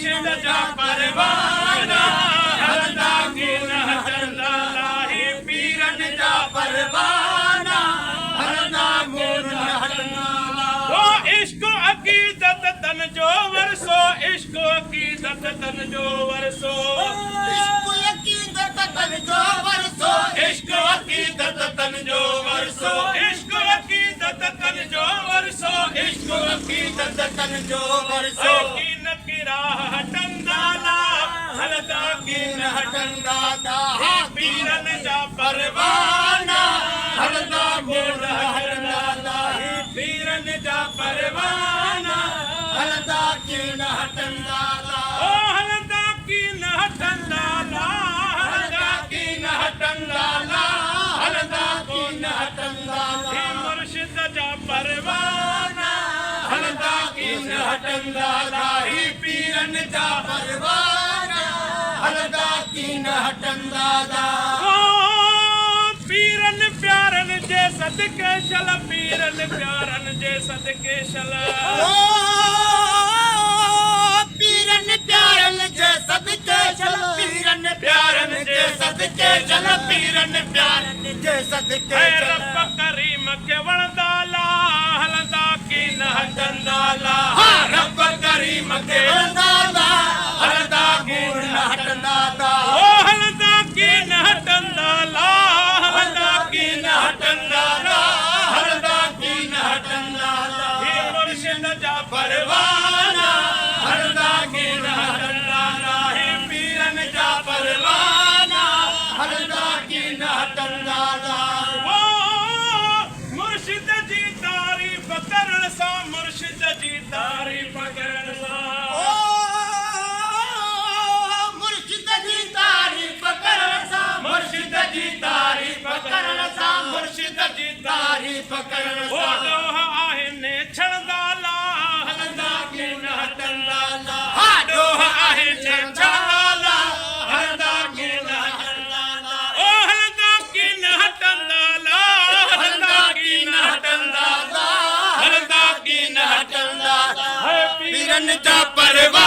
मुर्शिद जा परवाना हलदा की न हटंदा लाही पीरन जा परवाना हलदा की न हटंदा वो इश्क अकीदत तन जो वरसो इश्क अकीदत तन जो वरसो इश्क अकीदत तन जो वरसो इश्क अकीदत तन जो वरसो इश्क अकीदत तन जो वरसो इश्क अकीदत तन जो वरसो की न किरा हटंदाला हलदा की न हटंदा पीरन जा परवाना हलदा की न हटंदा पीरन जा परवाना हलदा की न हटंदा ओ हलदा की न हटंदा हलदा की न हटंदा हलदा की न हटंदा मुर्शिद जा परवाना हलदा की न हटंदा लाही पीरन जा परवाना हलदा की न हटंदा ओ पीरन प्यारन जे सदके चल पीरन प्यारन जे सदके चल पीरन प्यारन जे सदके चल पीरन प्यारन जे सदके चल पीरन प्यारन जे सदके ऐ चल रब करीम के वणदाला हलदा की न हटंदाला रब करीम के हटंदा हलदा की न हटंदा ओ हलदा की न हटंदाला हलदा की न हटंदाला हलदा की न हटंदाला हे मुर्शिद जा परवाना हलदा की न हटंदाला हे पीरन जा परवाना हलदा की न हटंदा ओ मुर्शिद जी तारीफ करण सा मुर्शिद जी तारीफ करण सा मुर्शिद जी तारीफ करण सा मुर्शिद जी तारीफ करण सा मुर्शिद जी तारीफ करण सा डोह आहिने छड़दाला हलदा की न हटंदाला डोह आहिने छड़दाला हलदा की न हटंदाला ओ हलदा की न हटंदाला हलदा की न हटंदाला हलदा की न हटंदाला है पीरन जा परवा